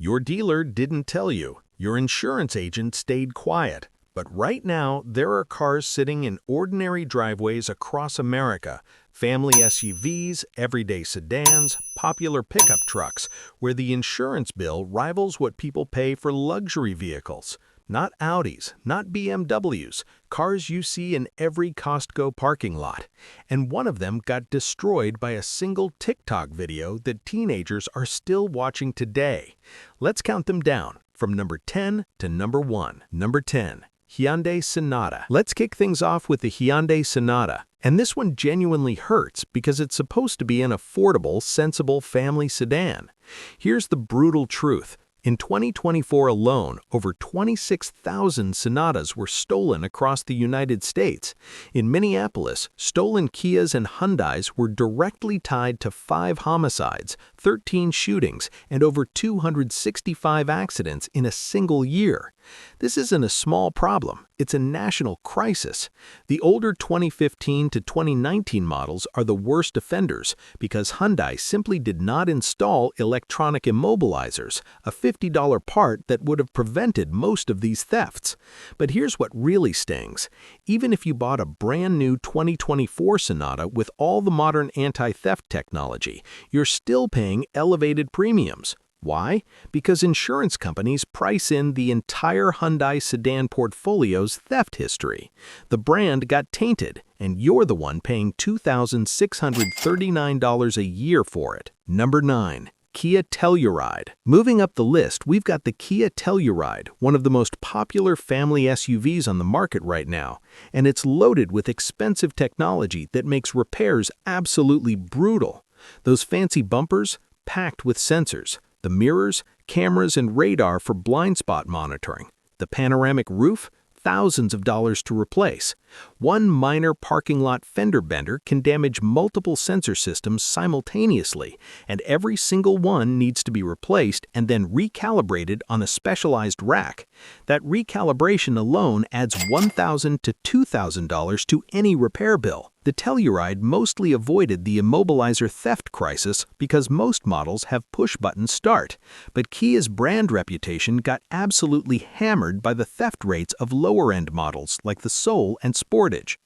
Your dealer didn't tell you. Your insurance agent stayed quiet. But right now, there are cars sitting in ordinary driveways across America, family SUVs, everyday sedans, popular pickup trucks, where the insurance bill rivals what people pay for luxury vehicles. Not Audis, not BMWs, cars you see in every Costco parking lot. And one of them got destroyed by a single TikTok video that teenagers are still watching today. Let's count them down, from number 10 to number 1. Number 10. Hyundai Sonata. Let's kick things off with the Hyundai Sonata. And this one genuinely hurts because it's supposed to be an affordable, sensible family sedan. Here's the brutal truth. In 2024 alone, over 26,000 Sonatas were stolen across the United States. In Minneapolis, stolen Kias and Hyundais were directly tied to 5 homicides, 13 shootings, and over 265 accidents in a single year. This isn't a small problem, it's a national crisis. The older 2015 to 2019 models are the worst offenders because Hyundai simply did not install electronic immobilizers, a $50 part that would have prevented most of these thefts. But here's what really stings. Even if you bought a brand new 2024 Sonata with all the modern anti-theft technology, you're still paying elevated premiums. Why? Because insurance companies price in the entire Hyundai sedan portfolio's theft history. The brand got tainted, and you're the one paying $2,639 a year for it. Number 9. Kia Telluride. Moving up the list, we've got the Kia Telluride, one of the most popular family SUVs on the market right now, and it's loaded with expensive technology that makes repairs absolutely brutal. Those fancy bumpers, packed with sensors. The mirrors, cameras, and radar for blind spot monitoring. The panoramic roof, thousands of dollars to replace. One minor parking lot fender bender can damage multiple sensor systems simultaneously, and every single one needs to be replaced and then recalibrated on a specialized rack. That recalibration alone adds $1,000 to $2,000 to any repair bill. The Telluride mostly avoided the immobilizer theft crisis because most models have push-button start, but Kia's brand reputation got absolutely hammered by the theft rates of lower-end models like the Soul and Sportage.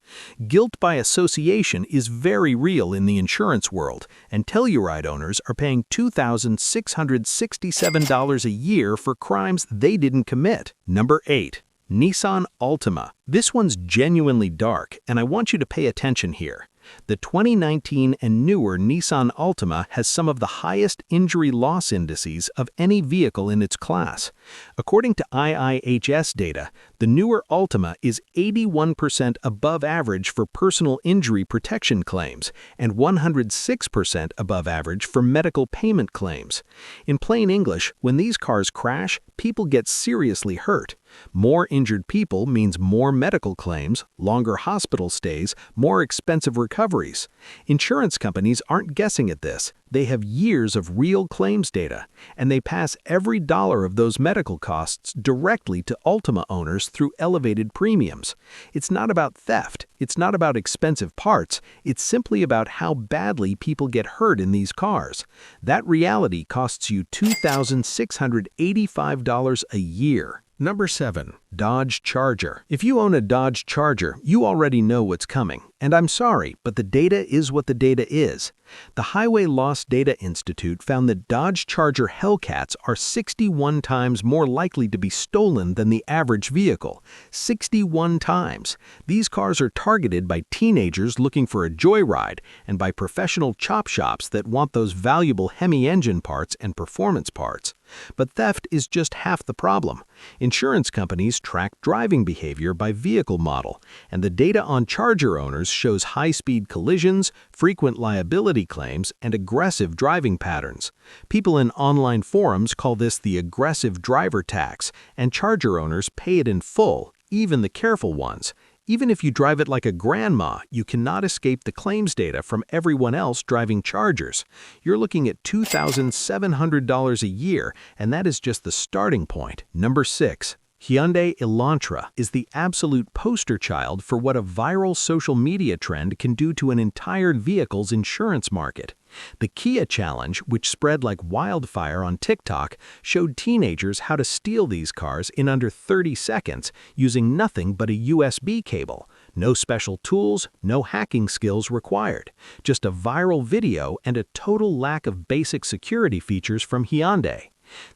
Guilt by association is very real in the insurance world, and Telluride owners are paying $2,667 a year for crimes they didn't commit. Number 8. Nissan Altima. This one's genuinely dark, and I want you to pay attention here. The 2019 and newer Nissan Altima has some of the highest injury loss indices of any vehicle in its class. According to IIHS data, the newer Altima is 81% above average for personal injury protection claims and 106% above average for medical payment claims. In plain English, when these cars crash, people get seriously hurt. More injured people means more medical claims, longer hospital stays, more expensive recoveries. Insurance companies aren't guessing at this. They have years of real claims data, and they pass every dollar of those medical costs directly to Altima owners through elevated premiums. It's not about theft. It's not about expensive parts. It's simply about how badly people get hurt in these cars. That reality costs you $2,685 a year. Number 7. Dodge Charger. If you own a Dodge Charger, you already know what's coming. And I'm sorry, but the data is what the data is. The Highway Loss Data Institute found that Dodge Charger Hellcats are 61 times more likely to be stolen than the average vehicle. 61 times. These cars are targeted by teenagers looking for a joyride and by professional chop shops that want those valuable Hemi engine parts and performance parts. But theft is just half the problem. Insurance companies track driving behavior by vehicle model, and the data on Charger owners shows high-speed collisions, frequent liability claims, and aggressive driving patterns. People in online forums call this the aggressive driver tax, and Charger owners pay it in full, even the careful ones. Even if you drive it like a grandma, you cannot escape the claims data from everyone else driving Chargers. You're looking at $2,700 a year, and that is just the starting point. Number 6. Hyundai Elantra is the absolute poster child for what a viral social media trend can do to an entire vehicle's insurance market. The Kia challenge, which spread like wildfire on TikTok, showed teenagers how to steal these cars in under 30 seconds using nothing but a USB cable. No special tools, no hacking skills required. Just a viral video and a total lack of basic security features from Hyundai.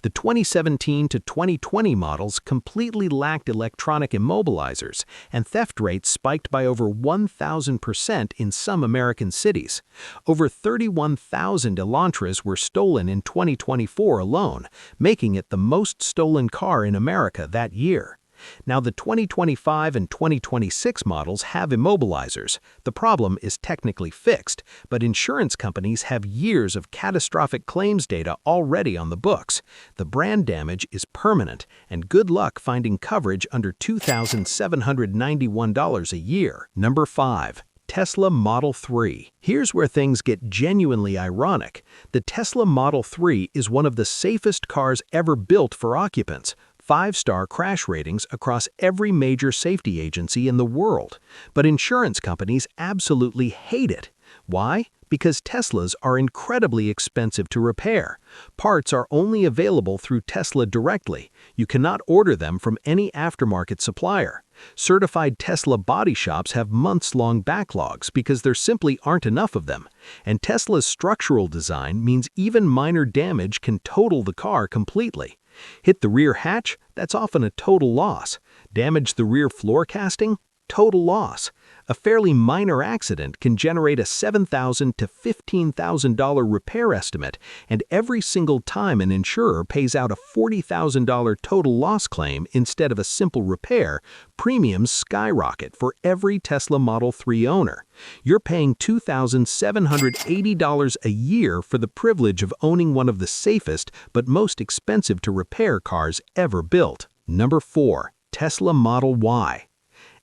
The 2017 to 2020 models completely lacked electronic immobilizers, and theft rates spiked by over 1,000% in some American cities. Over 31,000 Elantras were stolen in 2024 alone, making it the most stolen car in America that year. Now, the 2025 and 2026 models have immobilizers. The problem is technically fixed, but insurance companies have years of catastrophic claims data already on the books. The brand damage is permanent, and good luck finding coverage under $2,791 a year. Number 5. Tesla Model 3. Here's where things get genuinely ironic. The Tesla Model 3 is one of the safest cars ever built for occupants. 5-star crash ratings across every major safety agency in the world. But insurance companies absolutely hate it. Why? Because Teslas are incredibly expensive to repair. Parts are only available through Tesla directly. You cannot order them from any aftermarket supplier. Certified Tesla body shops have months-long backlogs because there simply aren't enough of them. And Tesla's structural design means even minor damage can total the car completely. Hit the rear hatch? That's often a total loss. Damage the rear floor casting? Total loss. A fairly minor accident can generate a $7,000 to $15,000 repair estimate, and every single time an insurer pays out a $40,000 total loss claim instead of a simple repair, premiums skyrocket for every Tesla Model 3 owner. You're paying $2,780 a year for the privilege of owning one of the safest but most expensive to repair cars ever built. Number 4. Tesla Model Y.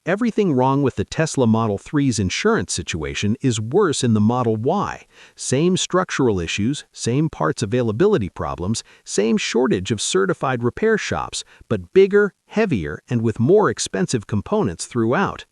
Everything wrong with the Tesla Model 3's insurance situation is worse in the Model Y. Same structural issues, same parts availability problems, same shortage of certified repair shops, but bigger, heavier, and with more expensive components throughout.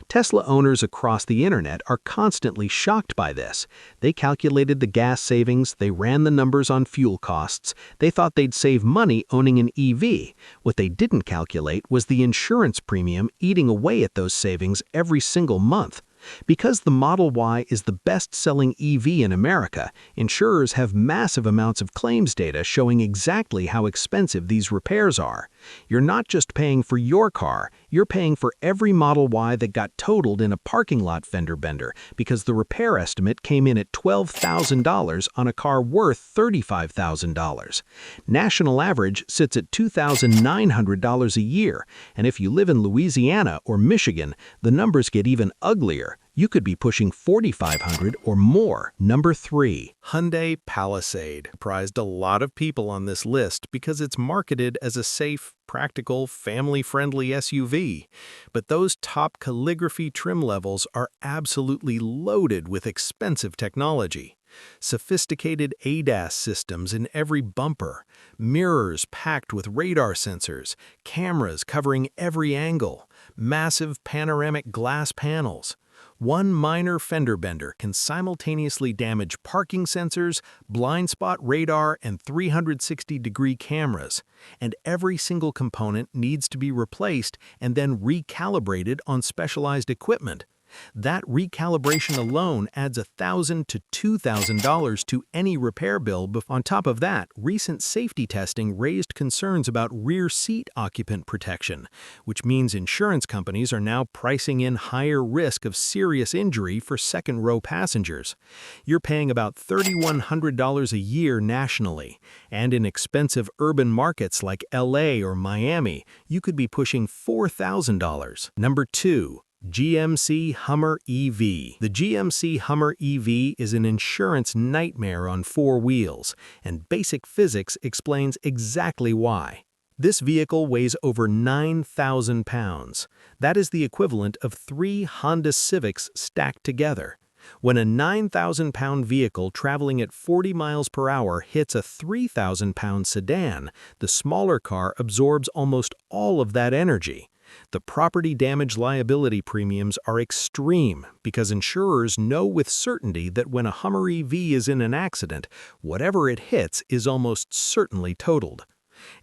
Tesla owners across the internet are constantly shocked by this. They calculated the gas savings, they ran the numbers on fuel costs, they thought they'd save money owning an EV. What they didn't calculate was the insurance premium eating away at those savings every single month. Because the Model Y is the best-selling EV in America, insurers have massive amounts of claims data showing exactly how expensive these repairs are. You're not just paying for your car, you're paying for every Model Y that got totaled in a parking lot fender bender because the repair estimate came in at $12,000 on a car worth $35,000. National average sits at $2,900 a year, and if you live in Louisiana or Michigan, the numbers get even uglier. You could be pushing $4,500 or more. Number 3. Hyundai Palisade surprised a lot of people on this list because it's marketed as a safe, practical, family-friendly SUV. But those top calligraphy trim levels are absolutely loaded with expensive technology. Sophisticated ADAS systems in every bumper, mirrors packed with radar sensors, cameras covering every angle, massive panoramic glass panels. One minor fender bender can simultaneously damage parking sensors, blind spot radar, and 360-degree cameras, and every single component needs to be replaced and then recalibrated on specialized equipment. That recalibration alone adds $1,000 to $2,000 to any repair bill. On top of that, recent safety testing raised concerns about rear seat occupant protection, which means insurance companies are now pricing in higher risk of serious injury for second-row passengers. You're paying about $3,100 a year nationally, and in expensive urban markets like LA or Miami, you could be pushing $4,000. Number 2. GMC Hummer EV. The GMC Hummer EV is an insurance nightmare on 4 wheels, and basic physics explains exactly why. This vehicle weighs over 9,000 pounds. That is the equivalent of 3 Honda Civics stacked together. When a 9,000-pound vehicle traveling at 40 miles per hour hits a 3,000-pound sedan, the smaller car absorbs almost all of that energy. The property damage liability premiums are extreme because insurers know with certainty that when a Hummer EV is in an accident, whatever it hits is almost certainly totaled.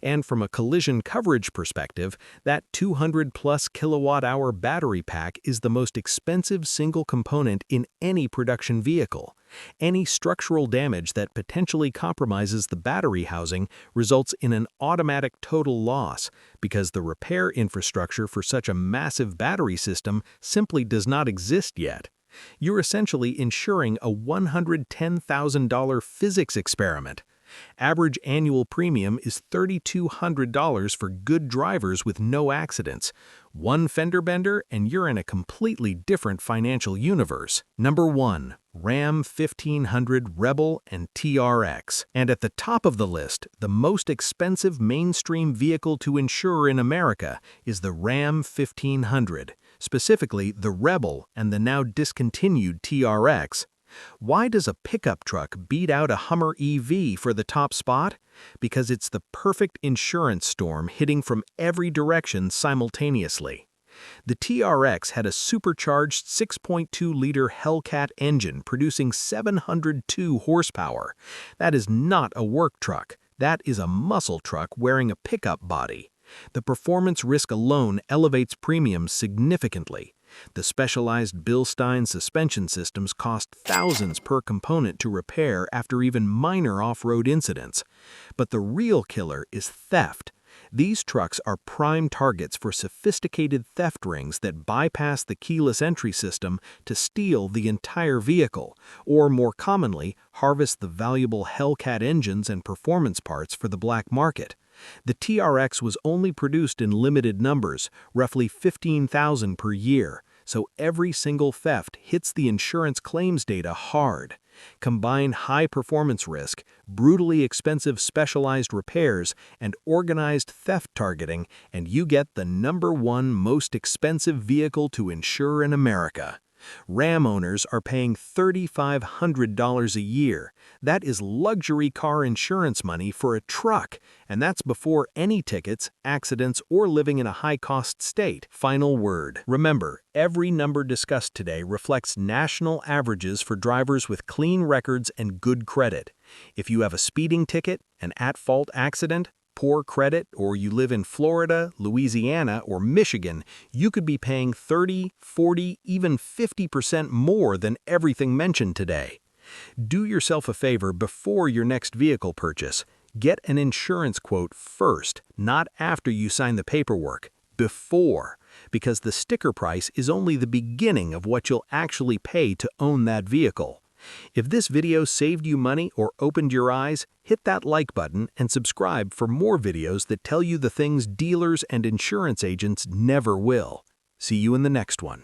And from a collision coverage perspective, that 200-plus kilowatt-hour battery pack is the most expensive single component in any production vehicle. Any structural damage that potentially compromises the battery housing results in an automatic total loss because the repair infrastructure for such a massive battery system simply does not exist yet. You're essentially insuring a $110,000 physics experiment. Average annual premium is $3,200 for good drivers with no accidents. One fender bender and you're in a completely different financial universe. Number 1. Ram 1500 Rebel and TRX. And at the top of the list, the most expensive mainstream vehicle to insure in America is the Ram 1500, specifically the Rebel and the now discontinued TRX. Why does a pickup truck beat out a Hummer EV for the top spot? Because it's the perfect insurance storm hitting from every direction simultaneously. The TRX had a supercharged 6.2-liter Hellcat engine producing 702 horsepower. That is not a work truck. That is a muscle truck wearing a pickup body. The performance risk alone elevates premiums significantly. The specialized Bilstein suspension systems cost thousands per component to repair after even minor off-road incidents. But the real killer is theft. These trucks are prime targets for sophisticated theft rings that bypass the keyless entry system to steal the entire vehicle, or more commonly, harvest the valuable Hellcat engines and performance parts for the black market. The TRX was only produced in limited numbers, roughly 15,000 per year, so every single theft hits the insurance claims data hard. Combine high performance risk, brutally expensive specialized repairs, and organized theft targeting, and you get the #1 most expensive vehicle to insure in America. Ram owners are paying $3,500 a year. That is luxury car insurance money for a truck, and that's before any tickets, accidents, or living in a high-cost state. Final word. Remember, every number discussed today reflects national averages for drivers with clean records and good credit. If you have a speeding ticket, an at-fault accident, poor credit, or you live in Florida, Louisiana, or Michigan, you could be paying 30, 40, even 50% more than everything mentioned today. Do yourself a favor before your next vehicle purchase. Get an insurance quote first, not after you sign the paperwork. Before, because the sticker price is only the beginning of what you'll actually pay to own that vehicle. If this video saved you money or opened your eyes, hit that like button and subscribe for more videos that tell you the things dealers and insurance agents never will. See you in the next one.